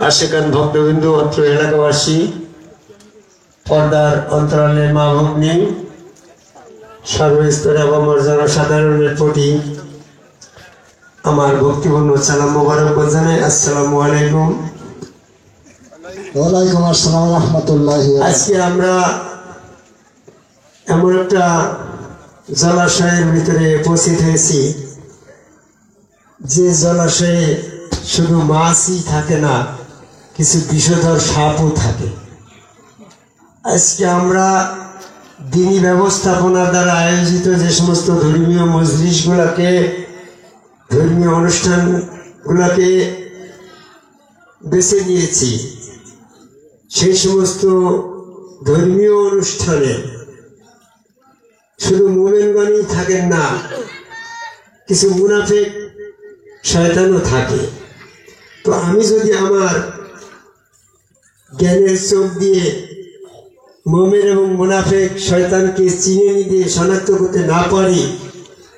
আশিকান ভক্তবিন্দু, অত্র এলাকাবাসী, পর্দার অন্তরালে মা ভগ্নী, সর্বস্তরে আবার জনসাধারণের প্রতি আমার ভক্তিপূর্ণ সালাম মোবারক জানাই। আসসালামু আলাইকুম। ওয়ালাইকুম আসসালাম রাহমাতুল্লাহি। আজকে আমরা এমন একটা জলাশয়ের ভিতরে উপস্থিত হয়েছি যে জলাশয়ে শুধু মাছই থাকে না, কিছু বিষধর সাপও থাকে। আজকে আমরা দিনী ব্যবস্থাপনার দ্বারা আয়োজিত যে সমস্ত ধর্মীয় মজলিসগুলোকে, ধর্মীয় অনুষ্ঠানগুলোকে বেছে নিয়েছি, সেই সমস্ত ধর্মীয় অনুষ্ঠানে শুধু মুমিনগণই থাকেন না, কিছু মুনাফিক শয়তানও থাকে। তো আমি যদি আমার জ্ঞানের চোখ দিয়ে মুমিন এবং মুনাফিক শয়তানকে চিনে নিতে শনাক্ত করতে না পারি,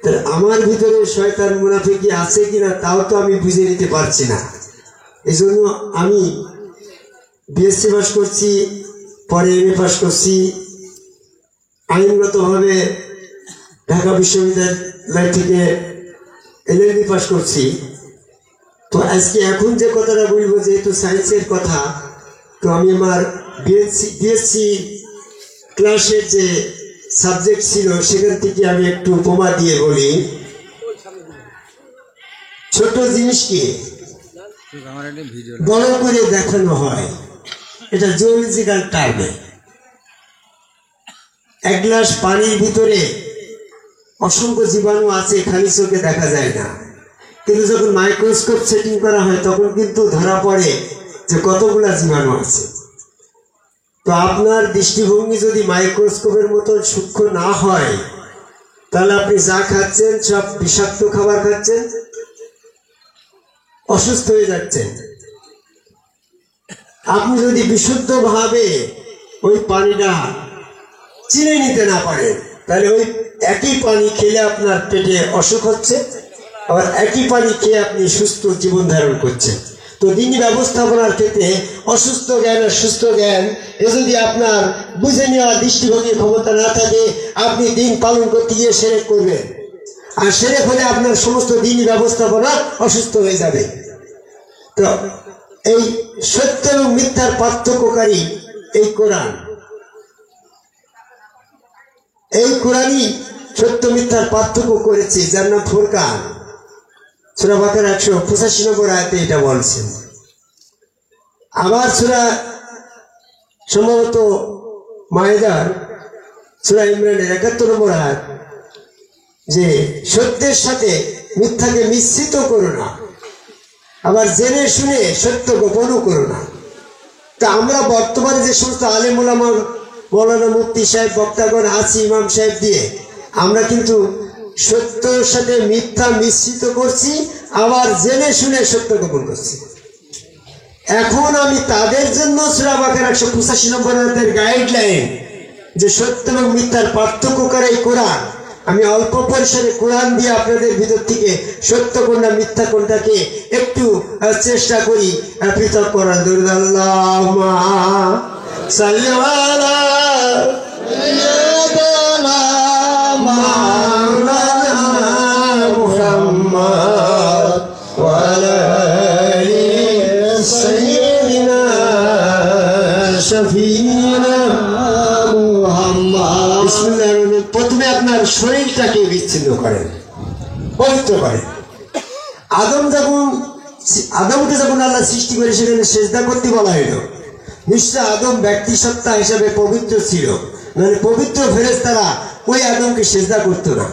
তাহলে আমার ভিতরে শয়তান মুনাফিকি আছে কিনা তাও তো আমি বুঝে নিতে পারছি না। এই জন্য আমি বিএসসি পাস করছি, পরে এমএ পাস করছি, আইনগতভাবে ঢাকা বিশ্ববিদ্যালয় থেকে এলএলবি পাস করছি। তো আজকে এখন যে কথাটা বলবো, যেহেতু সায়েন্সের কথা, তো আমি আমার বিএসসি ক্লাসের যে সাবজেক্ট ছিল সেখান থেকে আমি একটু উপমা দিয়ে বলি। ছোট জিনিসকে বড় করে দেখানো হয়, এটা জিওলজিক্যাল টার্মে। এক গ্লাস পানির ভিতরে অসংখ্য জীবাণু আছে, খালি চোখে দেখা যায় না, কিন্তু যখন মাইক্রোস্কোপ সেটিং করা হয় তখন কিন্তু ধরা পড়ে যে কতগুলা জীবাণু আছে। তো আপনার দৃষ্টিভঙ্গি যদি মাইক্রোস্কোপের মতন সূক্ষ্ম না হয়, তাহলে আপনি যা খাচ্ছেন সব বিষাক্ত খাবার খাচ্ছেন, অসুস্থ হয়ে যাচ্ছেন। আপনি যদি বিশুদ্ধভাবে ওই পানিটা চিনে নিতে না পারেন, তাহলে ওই একই পানি খেলে আপনার পেটে অসুখ হচ্ছে, আবার একই পানি খেয়ে আপনি সুস্থ জীবন ধারণ করছেন। তো দিনী ব্যবস্থাপনার ক্ষেত্রে অসুস্থ জ্ঞান আর সুস্থ জ্ঞান এ যদি আপনার বুঝে নেওয়ার দৃষ্টিভঙ্গির ক্ষমতা না থাকে, আপনি দিন পালন করতে গিয়ে সেরেক করবেন, আর সেরেক হলে আপনার সমস্ত দিনী ব্যবস্থাপনা অসুস্থ হয়ে যাবে। তো এই সত্য এবং মিথ্যার পার্থক্যকারী এই কোরআন, এই কোরআনই সত্য মিথ্যার পার্থক্য করেছে, যার নাম ফুরকান। সূরা বাকারা 185 নম্বর আয়াতে এটা বলছেন। আবার সূরা সম্ভবত মায়েদার সূরা ইমরানের 71 নম্বর আয়াত, যে সত্যের সাথে মিথ্যাকে মিশ্রিত করো না, আবার জেনে শুনে সত্য গোপনও করো না। তা আমরা বর্তমানে যে সমস্ত আলেম ওলামা, মৌলানা মুফতি সাহেব, বক্তাগণ আছি, ইমাম সাহেব দিয়ে আমরা কিন্তু সত্যের সাথে মিথ্যা মিশ্রিত করছি, আবার জেনে শুনে সত্য গোপন করছি। এখন আমি তাদের জন্য সূরা বাকারা 185 নম্বর আয়াতের গাইডলাইন, যে সত্য এবং মিথ্যার পার্থক্য করে এই কোরআন, আমি অল্প পরিসরে কোরআন দিয়ে আপনাদের ভিতর থেকে সত্য কোনটা মিথ্যা কোনটাকে একটু চেষ্টা করি পৃথক করার। দরুদ আল্লাহুম্মা সাল্লি আলা সাইয়্যিদিনা মুহাম্মাদ ওয়া আলা আলি সাইয়্যিদিনা শাফিনা মুহাম্মাদ। বিসমিল্লাহির রহমানির রহিম। প্রথমে আপনার শরীরটাকে বিচ্ছিন্ন করেন, পবিত্র করেন। আদমকে যখন আল্লাহ সৃষ্টি করে সেখানে সেজদা করতে বলা হইল, নিশ্চয় আদম ব্যক্তি সত্তা হিসাবে পবিত্র ছিল, মানে পবিত্র ফেরেশতারা ওই আদমকে সেজদা করতো না।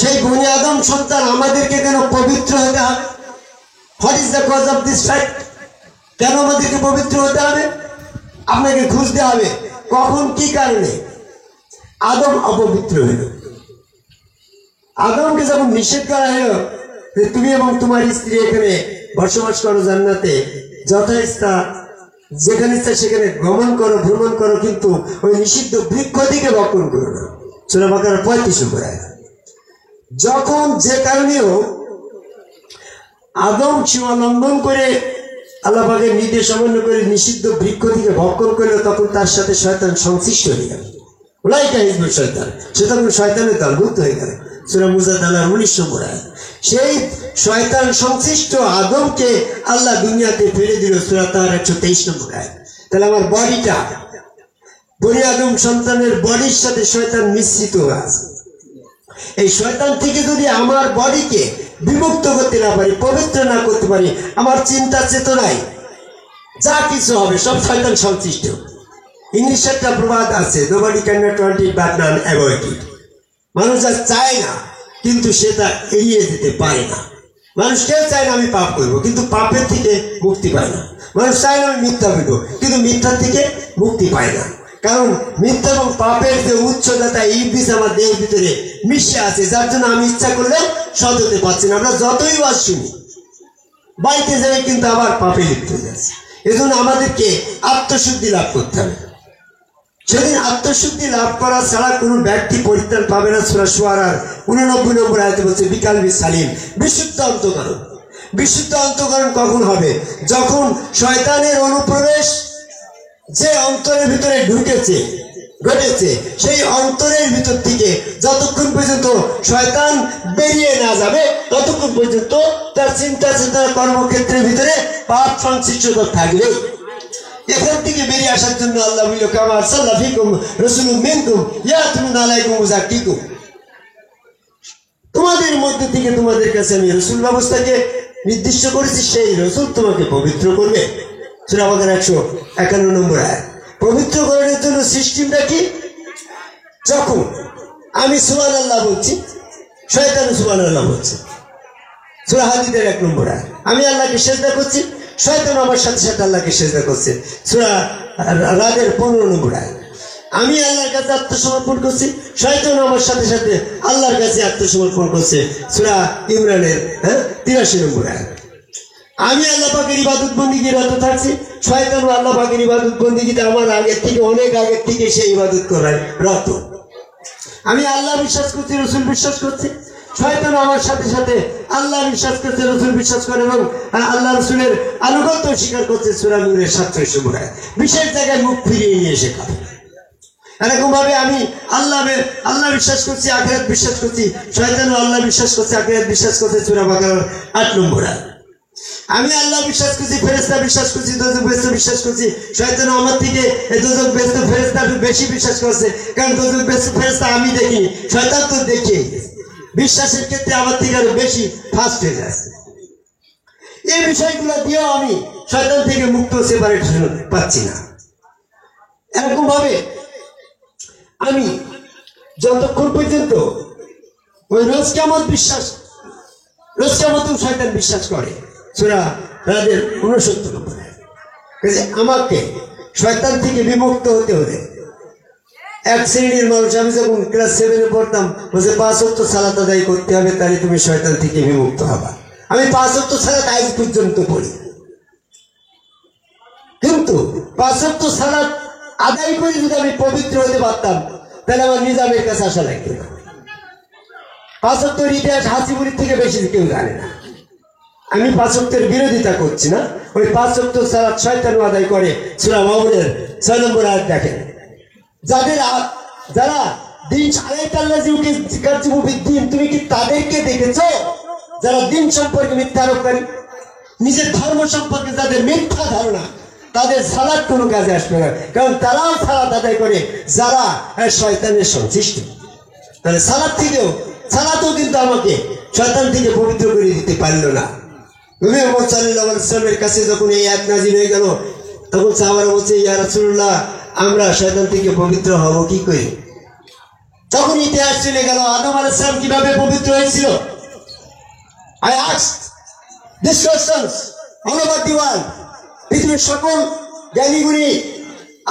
সেই বনি আদম সন্তান আমাদেরকে কেন পবিত্র হতে হবে? What is the cause of this fact? কেন আমাদেরকে পবিত্র হতে হবে? আপনাকে খুঁজতে হবে কখন, কি কারণে আদম অপবিত্র হইল। আদমকে যখন নিষেধ করা হলো যে তুমি এবং তোমার স্ত্রী এখানে বসবাস করো জান্নাতে, যথা ইচ্ছা যেখানে ইচ্ছা সেখানে ভ্রমণ করো, কিন্তু ওই নিষিদ্ধ বৃক্ষ দিকে বক্ষণ করো না। সূরা বাকারা 35 নম্বর আয়াত। যখন যে কারণেও আদম সীমা লঙ্ঘন করে আল্লাহ পাকের নির্দেশ অমান্য করে নিষিদ্ধ বৃক্ষ থেকে ভক্ষণ করলো, তখন তার সাথে শয়তান সংশ্লিষ্ট হয়ে গেল। উলাইকা হিজবুল শয়তান, সে তখন শয়তানের দলভুক্ত হয়ে গেল। সূরা মুজাদালার 19 নম্বর আয়াত। সেই শয়তান সংশ্লিষ্ট আদমকে আল্লাহ দুনিয়াতে ফেলে দিল, সূরা তার 123 নম্বর আয়াত। তাহলে আমার বডিটা, বনি আদম সন্তানের বডির সাথে শয়তান মিশ্রিত আছে। এই শয়তান থেকে যদি আমার বডিকে বিমুক্ত করতে না পারি, পবিত্র না করতে পারি, আমার চিন্তা চেতনায় যা কিছু হবে সব শয়তান সংশ্লিষ্ট। ইংলিশে একটা প্রবাদ আছে, nobody cannot want it but none avoid it। মানুষ যা চায় না কিন্তু সে তা এড়িয়ে যেতে পারে না। মানুষ কেউ চায় না আমি পাপ করবো, কিন্তু পাপের থেকে মুক্তি পায় না। মানুষ চায় না আমি মিথ্যা বলবো, কিন্তু মিথ্যার থেকে মুক্তি পায় না। কারণ মিথ্যা এবং পাপের যে উচ্চতা ইবলিস আমার দেহের ভিতরে মিশে আছে, যার জন্য আমি ইচ্ছা করলে সৎ হতে পারছি না। আমরা যতই ওয়াজ শুনি, বাড়িতে যাবে কিন্তু আবার পাপে লিপ্ত হয়ে যাচ্ছে। এজন্য আমাদেরকে আত্মশুদ্ধি লাভ করতে হবে। সেদিন আত্মশুদ্ধি লাভ করা ছাড়া কোনো ব্যক্তি পরিত্রাণ পাবে না। সূরা শুআরার 89 নম্বর আয়াতে বলছে বিকালবি সালিম, বিশুদ্ধ অন্তঃকরণ। বিশুদ্ধ অন্তঃকরণ কখন হবে? যখন শয়তানের অনুপ্রবেশ যে অন্তরের ভিতরে ঘটেছে, সেই অন্তরের ভিতর থেকে যতক্ষণ পর্যন্ত শয়তান বেরিয়ে না যাবে, ততক্ষণ পর্যন্ত তার চিন্তা চেতনা কর্মক্ষেত্রের ভিতরে পাপ সংশ্লিষ্টতা থাকবে। এখান থেকে বেরিয়ে আসার জন্য আল্লাহ বলল, কামা আরসালনা ফীকুম রাসূলুম মিনকুম ইয়াতলুনা আলাইকুম ওয়া যাক্কিকুম। তোমাদের মধ্যে থেকে তোমাদের কাছে আমি রাসূল ব্যবস্থাকে নির্দিষ্ট করেছি, সেই রাসূল তোমাকে পবিত্র করবে। সূরা বাকারা 151 নম্বর আয়াত। পবিত্র করার জন্য সিস্টেমটা কি? যখন আমি সুবহানাল্লাহ বলছি, শয়তান সুবহানাল্লাহ বলছে। সূরা হাদীদের 1 নম্বর আয়াত। আমি আল্লাহকে সিজদা করছি, শয়তান আমার সাথে সাথে আল্লাহকে সিজদা করছে। সূরা রাদের 15 নম্বর আয়াত। আমি আল্লাহর কাছে আত্মসমর্পণ করছি, শয়তান আমার সাথে সাথে আল্লাহর কাছে আত্মসমর্পণ করছে। সূরা ইমরানের 83 নম্বর আয়াত। আমি আল্লাহ পাকের ইবাদত বন্দেগী রত থাকছি, শয়তান আল্লাহ পাকের ইবাদত বন্দেগীতে আমার আগের থেকে, অনেক আগের থেকে সে ইবাদত করায় রত। আমি আল্লাহ বিশ্বাস করছি, রাসূল বিশ্বাস করছি, শয়তান আমার সাথে সাথে আল্লাহ বিশ্বাস করছে, রাসূল বিশ্বাস করে এবং আল্লাহ রাসূলের আনুগত্য স্বীকার করছে। সূরা নূরের 47 নম্বর আয়াত। বিশেষ জায়গায় মুখ ফিরিয়ে নিয়ে এসে খাবে। এরকম ভাবে আমি আল্লাহ বিশ্বাস করছি, আখিরাত বিশ্বাস করছি, শয়তানও আল্লাহ বিশ্বাস করছে, আখিরাত বিশ্বাস করছে। সূরা বাকারার 8 নম্বর আয়াত। আমি আল্লাহ বিশ্বাস করছি, ফেরেশতা বিশ্বাস করছি, দোজখ বেহেশত বিশ্বাস করছি, শয়তান আমার থেকে দোজখ বেহেশত ফেরেশতা বেশি বিশ্বাস করছে। কারণ দোজখ বেহেশত ফেরেশতা আমি দেখিনি, শয়তান তো দেখে বিশ্বাসের ক্ষেত্রে আমার থেকে আরো বেশি ফাস্ট হয়ে যাচ্ছে। এই বিষয়গুলো দিয়েও আমি শয়তান থেকে মুক্ত সেপারেশন পাচ্ছি না। এরকম ভাবে আমি যতক্ষণ পর্যন্ত ওই রোজ কিয়ামত শয়তান বিশ্বাস করে। সূরা রাদের 69 নম্বর। আমাকে শয়তান থেকে বিমুক্ত হতে হলে এক শ্রেণীর মানুষ, আমি যখন ক্লাস 7-এ পড়তাম, বলছে 5 ওয়াক্ত সালাত আদায় করতে হবে, তাহলে তুমি শয়তান থেকে বিমুক্ত হবা। আমি 5 ওয়াক্ত সালাত আজ পর্যন্ত পড়ি, কিন্তু 5 ওয়াক্ত সালাত আদায় করে যদি আমি পবিত্র হতে পারতাম, তাহলে আমার নিজামের কাছে আসা লাগতো না। 5 ওয়াক্তের ইতিহাস হাসিপুরের থেকে বেশি কেউ জানে না। আমি 5 ওয়াক্তের বিরোধিতা করছি না। ওই 5 ওয়াক্ত সালাত শয়তান আদায় করে। সূরা মাউনের 6 নম্বর আয়াত দেখেন। যারা দিন দিন, তুমি কি তাদেরকে দেখেছো যারা দিন সম্পর্কে মিথ্যা আরোপকারী? নিজের ধর্ম সম্পর্কে যাদের মিথ্যা ধারণা, তাদের সালাত কোনো কাজে আসবে না। কারণ তারাও সালাত আদায় করে যারা শয়তানের সংশ্লিষ্ট। তাহলে সালাতও কিন্তু আমাকে শয়তান থেকে পবিত্র করে দিতে পারল না। নবী মুহাম্মদ সাল্লাল্লাহু আলাইহি ওয়াসাল্লামের কাছে যখন এই আয়াত নাযিল হয়ে গেল, তখন সাহাবারা বলছে, ইয়া রাসূলুল্লাহ, আমরা শয়তান থেকে পবিত্র হব কি করে? তখন ইতিহাস চলে গেল আদম আলাইহিস সালাম কিভাবে পবিত্র হয়েছিল। I asked these questions all over the world. পৃথিবীর সকল জ্ঞানীগুণী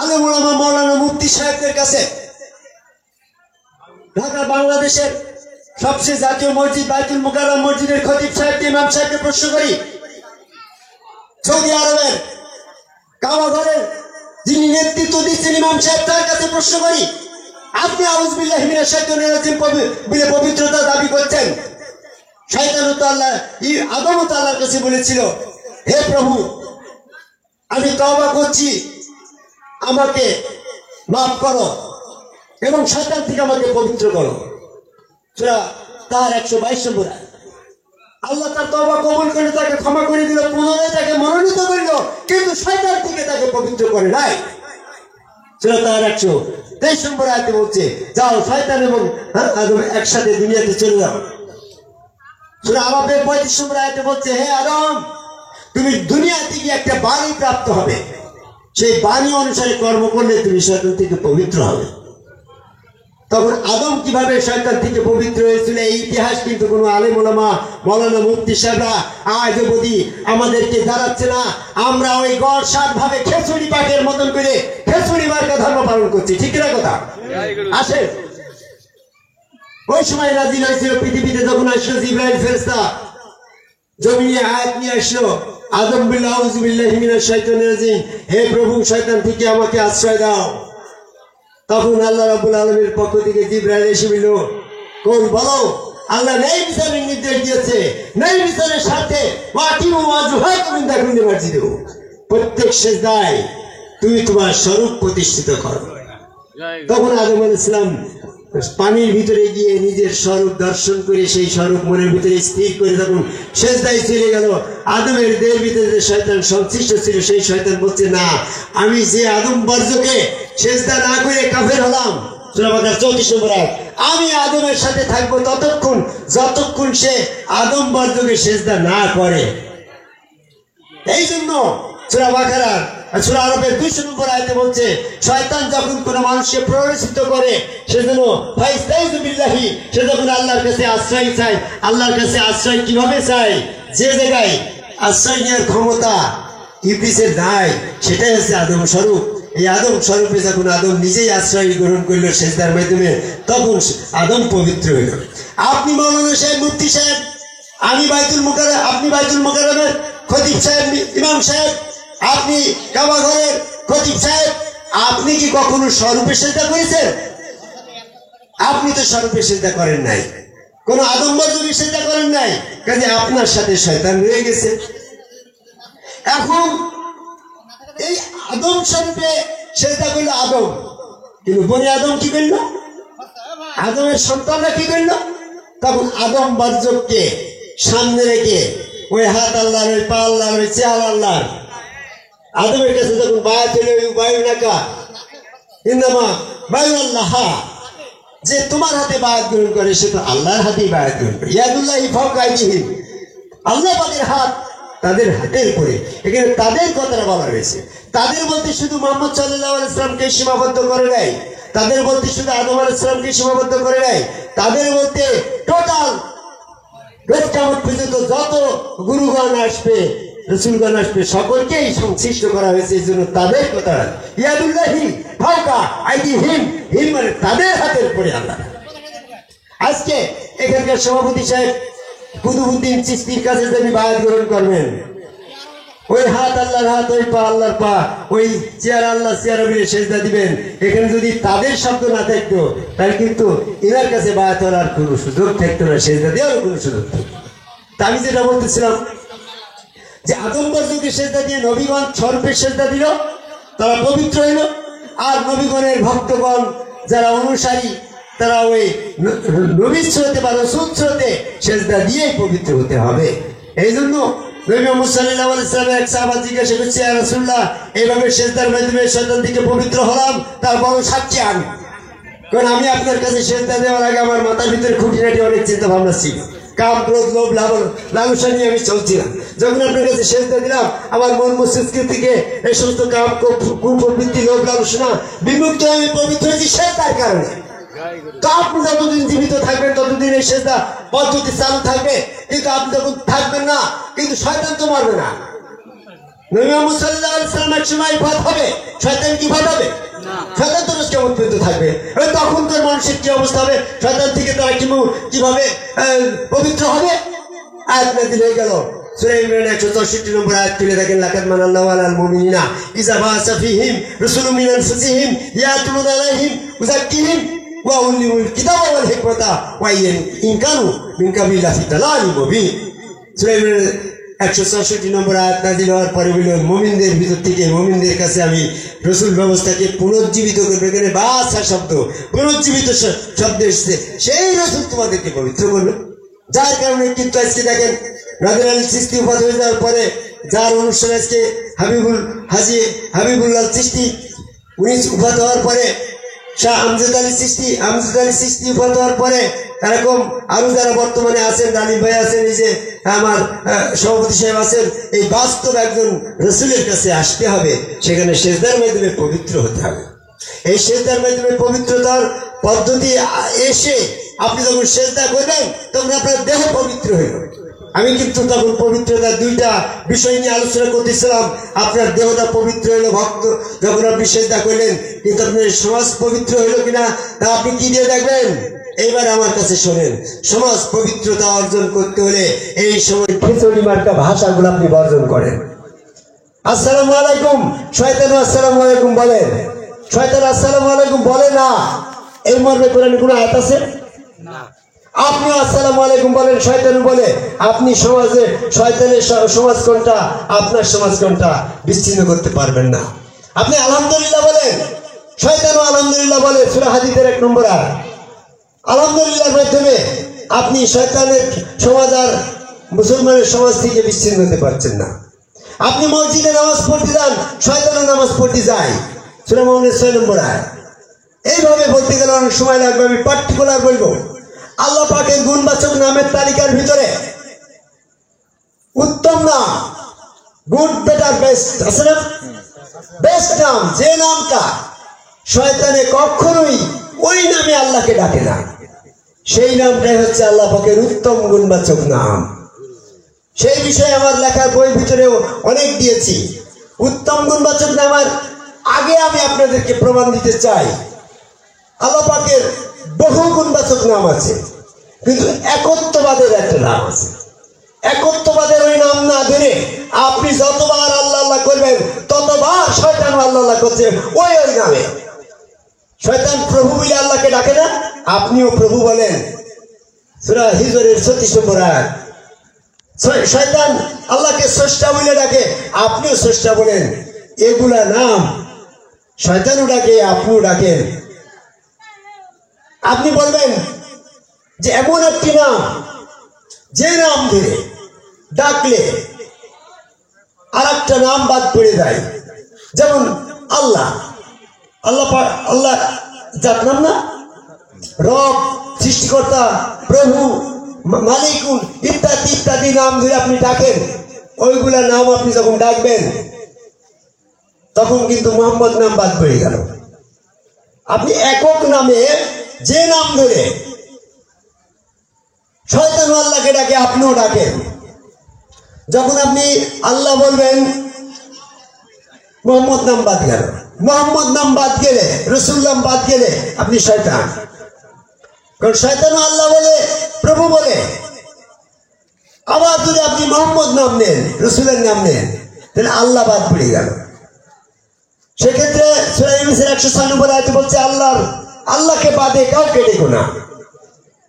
আলেম ওলামা, মাওলানা, মুফতি সাহেবদের কাছে, ঢাকা বাংলাদেশের সবচেয়ে জাতীয় মসজিদ বাইতুল মুকাররম মসজিদের খতিব সাহেবকে, ইমাম সাহেবকে প্রশ্ন করি, সৌদি আরবের কাবা ঘরের যিনি নেতৃত্ব দিচ্ছেন ইমাম সাহেব, তার কাছে প্রশ্ন করি, আপনি আউযু বিল্লাহি মিনাশ শাইতানির রাজিম বলে পবিত্রতা দাবি করছেন। শয়তানও তো আল্লাহ, আদমও তো আল্লাহর কাছে বলেছিল, হে প্রভু, আমি তওবা করছি, আমাকে মাফ করো এবং শয়তান থেকে আমাকে পবিত্র করো। সূরা তার 122 নম্বর আয়াত। আল্লাহ তার তওবা কবুল করে তাকে ক্ষমা করে দিল, পুনরায় তাকে মনোনীত করল, কিন্তু শয়তান থেকে তাকে পবিত্র করে নাই। সূরা তার 123 নম্বর আয়াতে বলছে, যাও শয়তান এবং আদম একসাথে দুনিয়াতে চলে যাও। সূরা আরাফের 35 নম্বর আয়াতে বলছে, হে আদম, তুমি দুনিয়া থেকে একটা বাণী প্রাপ্ত হবে, সেই বাণী অনুসারে কর্ম করলে তুমি শয়তান থেকে পবিত্র হবে। তখন আদম কিভাবে শয়তান থেকে পবিত্র হয়েছিল এই ইতিহাস কিন্তু কোনো আলেম ওলামা, মাওলানা মুফতি সাহেবরা আজ অবধি আমাদেরকে জানাচ্ছে না। আমরা ওই গড় সাত ভাবে খেচুড়ি পাকের মতন করে খেচুড়ি মার্কা ধর্ম পালন করছি, ঠিক না কথা? আসে ওই সময় নাজিল হয়েছিল পৃথিবীতে, যখন আসলো জিবরাইল ফেরেশতা জমিনে আয়াত নিয়ে আসলো, আদম বিল্লাহ আউযু বিল্লাহি মিনাশ শাইতানির রাজিম, হে প্রভু শয়তান থেকে আমাকে আশ্রয় দাও। তখন আল্লাহ রাব্বুল আলামিনের পক্ষ থেকে জিবরাইল এসে বলল, কোন বলো, আল্লাহ নেই বিচারের নির্দেশ দিয়েছে, নেই বিচারের সাথে প্রত্যেক সেজদায় তুমি তোমার স্বরূপ প্রতিষ্ঠিত করো। তখন আদম আলাইহিস সালাম পানির ভিতরে গিয়ে নিজের স্বরূপ দর্শন করে সেই স্বরূপ মনের ভিতরে স্থির করে তখন সেজদায় চলে গেল। আদমের দেহের ভিতরে যে শয়তান সংশ্লিষ্ট ছিল, সেই শয়তান বলছে, না, আমি যে আদম বর্জকে সেজদা না করে কাফের হলাম, সূরা বাকারা 34 নম্বর আয়াত, আমি আদমের সাথে থাকবো ততক্ষণ যতক্ষণ সে আদম বর্জকে সেজদা না করে। এই জন্য সূরা বাকারা সূরা আরাফের 200 নম্বর আয়াতে বলছে, শয়তান যখন কোনো মানুষকে প্ররোচিত করে সেজন্য ফাইস্তাইযু বিল্লাহি, সে যখন আল্লাহর কাছে আশ্রয় চায়, আল্লাহর কাছে আশ্রয় কিভাবে চায়, যে জায়গায় আশ্রয় নেওয়ার ক্ষমতা ইবলিসের নাই, সেটাই হচ্ছে আদম স্বরূপ। এই আদম স্বরূপে যখন আদম নিজেই আশ্রয় গ্রহণ করলো সেজদার মাধ্যমে, তখন আদম পবিত্র হইল। আপনি মাওলানা সাহেব, মুফতি সাহেব, আমি বাইতুল মুকাররম, আপনি বাইতুল মুকাররমের খতিব সাহেব, ইমাম সাহেব, আপনি কাবা ঘরের খতিব সাহেব, আপনি কি কখনো স্বরূপে সেজদা করেছেন? আপনি তো স্বরূপে সেজদা করেন নাই, কোন আদম বর্জকে সেজদা করেন নাই, কাজে আপনার সাথে শয়তান রয়ে গেছে। এখন এই আদম স্বরূপে সেজদা করলো আদম, কিন্তু বনি আদম কি করলো? আদমের সন্তানরা কি করলো? তখন আদম বর্জককে সামনে রেখে ওই হাত আল্লাহর, ওই পা আল্লাহর, ওই চেহারা আল্লাহর, আদমের কাছে যখন বায়াত হলো, বায়ু নাকা ইন্নামা বায়ু আল্লাহ, যে তোমার হাতে বায়াত গ্রহণ করে সে তো আল্লাহর হাতেই বায়াত গ্রহণ করে। ইয়াদুল্লাহি ফাওকা আইদিহিম, আল্লাহ পাকের হাত তাদের হাতের উপরে। এখানে তাদের কথাটা বলা হয়েছে। তাদের বলতে শুধু মুহাম্মদ সাল্লাল্লাহু আলাইহি ওয়াসাল্লামকে সীমাবদ্ধ করে নাই, তাদের বলতে শুধু আদম আলাইহিস সালামকে সীমাবদ্ধ করে নাই, তাদের বলতে টোটাল কিয়ামত পর্যন্ত যত গুরুগণ আসবে, রাসূলগণ আসবে, সকলকেই সংশ্লিষ্ট করা হয়েছে। এই জন্য তাদের কথা ইয়াদুল্লাহি ফাওকা আইদিহিম, হিম মানে তাদের হাতের উপরে আল্লাহ। আজকে এখানকার সভাপতি সাহেব কুতুবউদ্দিন চিশতির কাছে যদি বায়াত গ্রহণ করবেন, ওই হাত আল্লাহর হাত, ওই পা আল্লাহর পা, ওই চেয়ার আল্লাহ চেয়ার মিলে সেজদা দিবেন। এখানে যদি তাদের শব্দ না থাকতো তাহলে কিন্তু এনার কাছে বায়াত করার কোনো সুযোগ থাকতো না, সেজদা দেওয়ার কোনো সুযোগ থাকতো। তা আমি যেটা বলতেছিলাম যে আদম বর্জকে সেজদা দিয়ে নবীগণ স্বরূপে সেজদা দিল, তারা পবিত্র হইল। আর নবীগণের ভক্তগণ যারা অনুসারী, তারা ওই নবীর স্রোতে বা রসূল স্রোতে সেজদা দিয়েই পবিত্র হতে হবে। এই জন্য নবী মুহাম্মদ সাল্লাল্লাহু আলাইহি ওয়াসাল্লাম এক সাহাবা জিজ্ঞাসা করছে, ইয়া রাসূলুল্লাহ, এইভাবে সেজদার মাধ্যমে শয়তান থেকে পবিত্র হলাম, তার বড় সাক্ষী আমি। কারণ আমি আপনার কাছে সেজদা দেওয়ার আগে আমার মাথার ভিতরে খুঁটিনাটি অনেক চিন্তা ভাবনা ছিল, কাম, ক্রোধ, লোভ, লালসা নিয়ে আমি চলছিলাম। যখন আপনার কাছে সেজদা দিলাম, আমার মন মস্তিষ্ক থেকে এই সমস্ত কাম, কুপ্রবৃত্তি, লোভ, লালসা বিমুক্ত হয়ে আমি পবিত্র হয়েছি সেজদার কারণে। তো আপনি যতদিন জীবিত থাকবেন ততদিন এই সেজদা পদ্ধতি চালু থাকবে, কিন্তু আপনি যখন থাকবেন না, কিন্তু শয়তান তো মারবে না। নবী মুহাম্মদ সাল্লাল্লাহু আলাইহি ওয়াসাল্লাম এক সময় ভয় হবে, শয়তান কি ভয় হবে? শয়তান তো কিয়ামত পর্যন্ত থাকবে। তখন তোর মানুষের কি অবস্থা হবে? শয়তান থেকে তারা কিভাবে পবিত্র হবে? আয়াত নাযিল হয়ে গেল সূরা ইমরান 164 নম্বর আয়াত তুলে দেখেন, লাকাদ মানাল্লাহু আলাল মুমিনিনা ইযা বাআসা ফীহিম রাসূলুম মিন আনফুসিহিম ইয়াতুলুনা আলাইহিম ওয়াযাক্কিহিম ওয়া উল্লিমুল কিতাবা ওয়াল হিকমাতা ওয়া ইন কানু মিন কাবিলা ফি দালালিন মুবিন। সূরা ইমরান 164 নম্বর আয়াত নাযিল হওয়ার পরে বলল মুমিনদের ভিতর থেকে মুমিনদের কাছে আমি রসুল ব্যবস্থাকে পুনর্জীবিত করবে। এখানে বাসা শব্দ, পুনর্জীবিত শব্দ এসেছে, সেই রসুল তোমাদেরকে পবিত্র করবে। যার কারণে কিন্তু আজকে দেখেন নাদির আলী চিশতি উপাধ হয়ে যাওয়ার পরে যার অনুষ্ঠান আজকে হাবিবুল্লাহ চিশতি, উনি উপাধ হওয়ার পরে শাহ আমজাদ আলী চিশতি উপাধ হওয়ার পরে এরকম আরো যারা বর্তমানে আছেন, ডালিম ভাই আছেন, এই যে আমার সভাপতি সাহেব আছেন, এই বাস্তব একজন রসুলের কাছে আসতে হবে, সেখানে সেজদার মাধ্যমে পবিত্র হতে হবে। এই সেজদার মাধ্যমে পবিত্রতার পদ্ধতি এসে আপনি যখন সেজদা করবেন তখন আপনার দেহ পবিত্র হইল। আমি কিন্তু তখন পবিত্রতার দুইটা বিষয় নিয়ে আলোচনা করতেছিলাম। আপনার দেহটা পবিত্র হইল ভক্ত যখন আপনি সেজদা করলেন, কিন্তু আপনার সমাজ পবিত্র হইল কিনা তা আপনি কি দিয়ে দেখবেন? এইবার আমার কাছে শোনেন, সমাজ পবিত্রতা অর্জন করতে হলে এই সময় খিচুড়ি মার্কা ভাষাগুলো আপনি বর্জন করেন। আসসালামু আলাইকুম, শয়তান আসসালামু আলাইকুম বলেন, শয়তান আসসালামু আলাইকুম বলে না, এই মর্মে কোরআনে কোনো আয়াত আছে? আপনি আসসালামু আলাইকুম বলেন, শয়তান বলে। আপনি সমাজে শয়তানের সমাজ কোনটা, আপনার সমাজ কোনটা বিচ্ছিন্ন করতে পারবেন না। আপনি আলহামদুলিল্লাহ বলেন, শয়তানও আলহামদুলিল্লাহ বলে। সূরা হাদীদের 1 নম্বর আয়াত। আলহামদুলিল্লাহর মাধ্যমে আপনি শয়তানের সমাজ আর মুসলমানের সমাজ থেকে বিচ্ছিন্ন হতে পারছেন না। আপনি মসজিদে নামাজ পড়তে যান, শয়তানও নামাজ পড়তে যায়। সূরা মুমিনের 6 নম্বর আয়াত। এইভাবে বলতে গেলে অনেক সময় লাগবে, আমি পার্টিকুলার বলবো। আল্লাহ পাকের গুণবাচক নামের তালিকার ভিতরে উত্তম নাম, গুড, বেটার, বেস্ট আছে না? বেস্ট নাম, যে নামটা শয়তানে কখনোই ওই নামে আল্লাহকে ডাকে না, সেই নামটাই হচ্ছে আল্লাহ পাকের উত্তম গুণবাচক নাম। সেই বিষয়ে আমার লেখার বইয়ের ভিতরেও অনেক দিয়েছি। উত্তম গুণবাচক নামের আগে আমি আপনাদেরকে প্রমাণ দিতে চাই, আল্লাহ পাকের বহু গুণবাচক নাম আছে, কিন্তু একত্ববাদের একটা নাম আছে। একত্ববাদের ওই নাম না ধরে আপনি যতবার আল্লাহ আল্লাহ করবেন ততবার শয়তান আল্লাহ আল্লাহ করছে ওই নামে। শয়তান প্রভু বলে আল্লাহকে ডাকে না, আপনিও প্রভু বলেন। সূরা হিজরের 36 নম্বর আয়াত। শয়তান আল্লাহকে স্রষ্টা বলে ডাকে, আপনিও স্রষ্টা বলেন। এগুলা নাম শয়তানও ডাকে, আপনিও ডাকেন। আপনি বলবেন যে এমন একটি নাম, যে নাম ধরে ডাকলে আর একটা নাম বাদ পড়ে যায়। যেমন আল্লাহ, আল্লাহ যার নাম না, রব, সৃষ্টিকর্তা, প্রভু, মালিকুন ইত্যাদি ইত্যাদি নাম ধরে আপনি ডাকেন। ওইগুলা নাম আপনি যখন ডাকবেন তখন কিন্তু মোহাম্মদ নাম বাদ পড়ে গেল। আপনি একক নামে যে নাম ধরে শয়তান আল্লাহকে ডাকে, আপনিও ডাকেন। যখন আপনি আল্লাহ বলবেন, মোহাম্মদ নাম বাদ গেল। মোহাম্মদ নাম বাদ গেলে, রসুল নাম বাদ গেলে আপনি শয়তান। কারণ শয়তানও আল্লাহ বলে, প্রভু বলে। আবার যদি আপনি মোহাম্মদ নাম নেন, রসুলের নাম নেন, তাহলে আল্লাহ বাদ পড়ে গেল। সেক্ষেত্রে সূরা ইউনূসের 106 নম্বর আয়াতে বলছে আল্লাহকে বাদে কাউকে ডেকো না।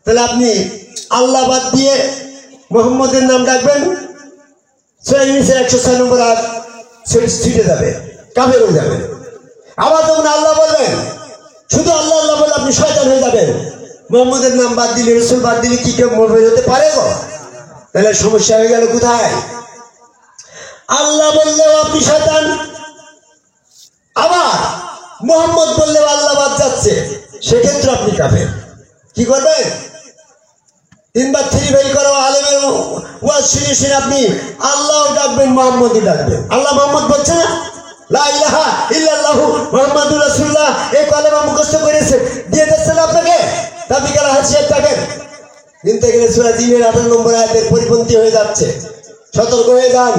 তাহলে আপনি আল্লাহ বাদ দিয়ে মোহাম্মদের নাম ডাকবেন, সূরা ইউনূসের 106 নম্বর আয়াত ছুটে যাবে, কাফের হয়ে যাবেন। আবার যখন আল্লাহ বলবেন, শুধু আল্লাহ আল্লাহ বলে আপনি শয়তান হয়ে যাবেন। মোহাম্মদের নাম বাদ দিলে, রসুল বাদ দিলে কি কেউ মুমিন হতে পারে গো? তাহলে সমস্যা হয়ে গেল কোথায়? আল্লাহ বললেও আপনি শয়তান, আবার মোহাম্মদ বললেও আল্লাহ বাদ যাচ্ছে, সেক্ষেত্রে আপনি কাফের। কি করবেন? 3 বার 3 ভাই করা আলেমের ওয়াজ শুনে শুনে আপনি আল্লাহও ডাকবেন, মোহাম্মদও ডাকবেন। আল্লাহ মোহাম্মদ বলছে না, লা ইলাহা ইল্লাল্লাহু মুহাম্মাদুর রাসূলুল্লাহ, এই কালেমা মুখস্থ করেছে, দিয়ে দিচ্ছেন আপনাকে, দাবি করা হাসিয়াত থাকেন। কিন্তু এখানে সূরা জিনের 18 নম্বর আয়াতের পরিপন্থী হয়ে যাচ্ছে। সতর্ক হয়ে যান,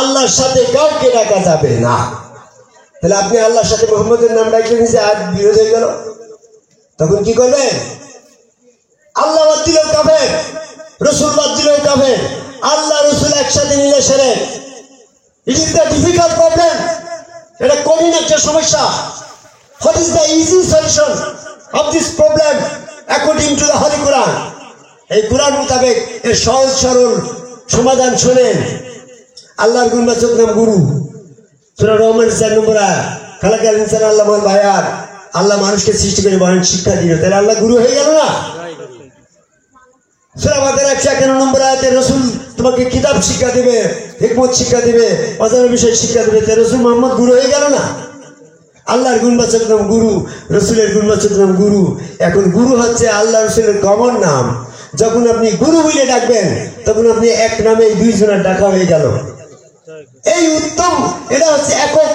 আল্লাহর সাথে কাউকে ডাকা যাবে না। তাহলে আপনি আল্লাহর সাথে মুহাম্মদের নাম ডাকলেন, যে আয়াত বিরোধ হয়ে গেল, তখন কি করবেন? আল্লাহ বাদ দিলেও কাফের, রসুল বাদ দিলেও কাফের। আল্লাহ রসুল একসাথে নিলে সেরে। It is the difficult problem. এটা কঠিন একটা সমস্যা। What is the easy solution of this problem according to the holy Quran? এই কোরআন মোতাবেক এর সহজ সরল সমাধান শোনেন। আল্লাহর গুণবাচক নাম গুরু। সূরা রহমানের 4 নম্বর আয়াত, খালাকাল ইনসান আল্লামাল বায়ান, আল্লাহ মানুষকে সৃষ্টি করে বয়ান শিক্ষা দিল, তাহলে আল্লাহ গুরু হয়ে গেল না? সূরা বাকারা 151 নম্বর আয়াতে রাসূল তোমাকে কিতাব শিক্ষা দিবে, হিকমত শিক্ষা দিবে, অজানা বিষয় শিক্ষা দিবে, তাহলে রাসূল মুহাম্মদ গুরু হয়ে গেল না? আল্লাহর গুণবাচক নাম গুরু, রসুলের গুণবাচক নাম গুরু। এখন গুরু হচ্ছে আল্লাহ রসুলের কমন নাম। যখন আপনি গুরু বলে ডাকবেন তখন আপনি এক নামে দুইজনের ডাকা হয়ে গেল। এই উত্তম, এটা হচ্ছে একক,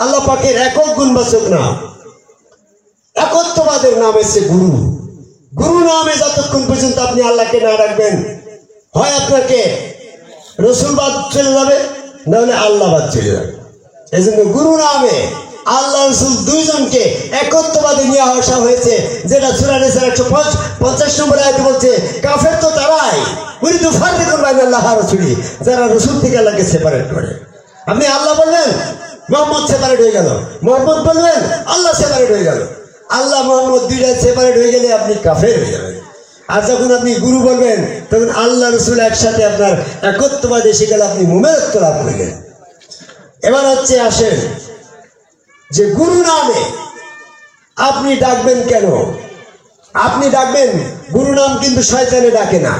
আল্লাহ পাকের একক গুণবাচক নাম, একত্ববাদের নাম হচ্ছে গুরু। গুরু নামে যতক্ষণ পর্যন্ত আপনি আল্লাহকে না ডাকবেন, হয় আপনাকে রসুল বাদ চলে যাবে, না হলে আল্লাহ বাদ চলে যাবে। এই জন্য গুরু নামে আল্লাহ রসুল দুইজনকে একত্ববাদে নিয়ে আসা হয়েছে, যেটা সূরা নিসার 150 নম্বর আয়াতে বলছে, কাফের তো তারাই উরিদু ফাররিকুন বাইনা আল্লাহ ওয়া রাসূলি, যারা রসুল থেকে আল্লাহকে সেপারেট করে। আপনি আল্লাহ বলবেন, মুহাম্মদ সেপারেট হয়ে গেল, মুহাম্মদ বলবেন, আল্লাহ সেপারেট হয়ে গেল। আল্লাহ মুহাম্মদ দুইটা সেপারেট হয়ে গেলে আপনি কাফের হয়ে যাবেন। আর যখন আপনি গুরু বলবেন তখন আল্লাহ রসুল একসাথে আপনার একত্ববাদে এসে গেলে আপনি মুমিনত্ব লাভ করলেন। এবার হচ্ছে আসেন যে গুরু নামে আপনি ডাকবেন কেন? আপনি ডাকবেন, গুরু নাম কিন্তু শয়তানে ডাকে না,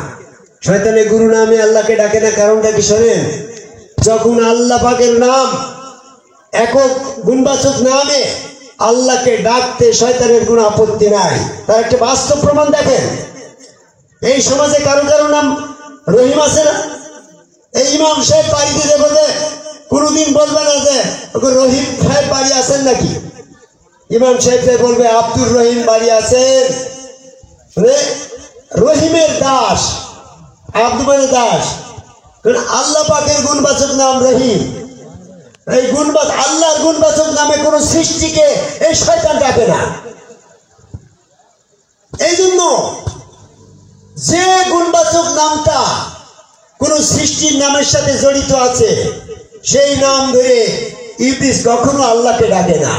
শয়তানে গুরু নামে আল্লাহকে ডাকে না। কারণটা কি শোনেন, যখন আল্লাহ পাকের নাম একক গুণবাচক নামে আল্লাহকে ডাকতে শয়তানের কোনো আপত্তি নাই। তার একটা বাস্তব প্রমাণ দেখেন, এই সমাজে কারো কারো নাম রহিম আছে না? এই ইমাম সাহেব বাড়ি দিতে বলে কোনদিন বলবে না যে রহিম সাহেব বাড়ি আছেন নাকি, ইমাম সাহেব বলবে আব্দুর রহিম বাড়ি আছেন। রহিমের দাস, আব্দুল মানে দাস, কারণ আল্লাহ পাকের গুণবাচক নাম রহিম। এই গুণবাচক আল্লাহর গুণবাচক নামে কোন সৃষ্টিকে এই শয়তান ডাকে না। এই জন্য যে গুণবাচক নামটা কোন সৃষ্টির নামের সাথে জড়িত আছে সেই নাম ধরে ইবলিস কখনো আল্লাহকে ডাকে না।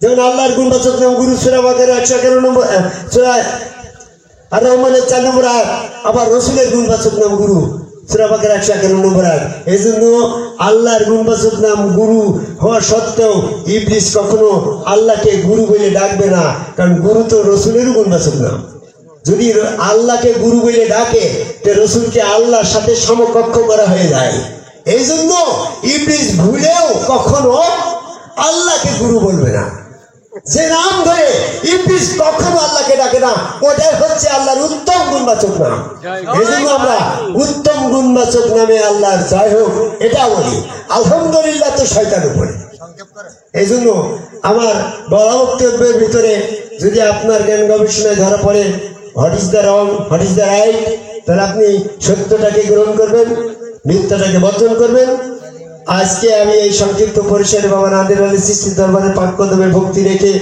যেমন আল্লাহর গুণবাচক নাম গুরু, সূরা বাকারা 151 নম্বর, সূরা আর রহমানের 4 নম্বর আয়াত। আবার রসুলের গুণবাচক নাম গুরু, সূরা বাকারা 151 নম্বর আয়াত। এই জন্য আল্লাহর গুণবাচক নাম গুরু হওয়া সত্ত্বেও ইবলিস কখনো আল্লাহকে গুরু বলে ডাকবে না, কারণ গুরু তো রসুলেরও গুণবাচক নাম। যদি আল্লাহকে গুরু বলে ডাকে তো রসুলকে আল্লাহর সাথে সমকক্ষ করা হয়ে যায়। এই জন্য ইবলিস ভুলেও কখনো আল্লাহকে গুরু বলবে না। যে নাম ধরে ইবলিস কখনো আল্লাহকে ডাকে না, ওটাই হচ্ছে আল্লাহর উত্তম গুণবাচক নাম। এই জন্য আমরা উত্তম গুণবাচক নামে আল্লাহর জয় হোক এটা বলি, আলহামদুলিল্লাহ তো শয়তান উপরে। এই জন্য আমার বলা বক্তব্যের ভিতরে যদি আপনার জ্ঞান গবেষণায় ধরা পড়ে what is the wrong, what is the right, তাহলে আপনি সত্যটাকে গ্রহণ করবেন, মিথ্যাটাকে বর্জন করবেন। আজকে আমি এই সংক্ষিপ্ত পরিসরে বাবা নাদের আলী চিশতি দরবারে পাক কদমে ভক্তি রেখে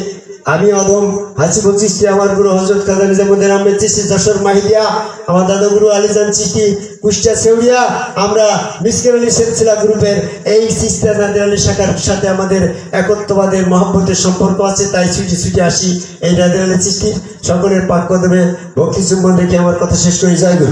আমি অধম হাসিবুল চিশতি, আমার গুরু হযরত কাজী নিজামুদ্দিন আহমেদ চিশতি যশোর মাহিদিয়া, আমার দাদা গুরু আলীজান চিশতি কুষ্টিয়া সেউরিয়া, আমরা মিসকিন আলী সিলসিলা গ্রুপের এই চিশতি নাদের আলী শাখার সাথে আমাদের একত্ববাদের মহব্বতের সম্পর্ক আছে, তাই ছুটি ছুটি আসি এই নাদের আলী চিশতি। সকলের পাক কদমে ভক্তি চুম্বন রেখে আমার কথা শেষ করে জয় গুরু।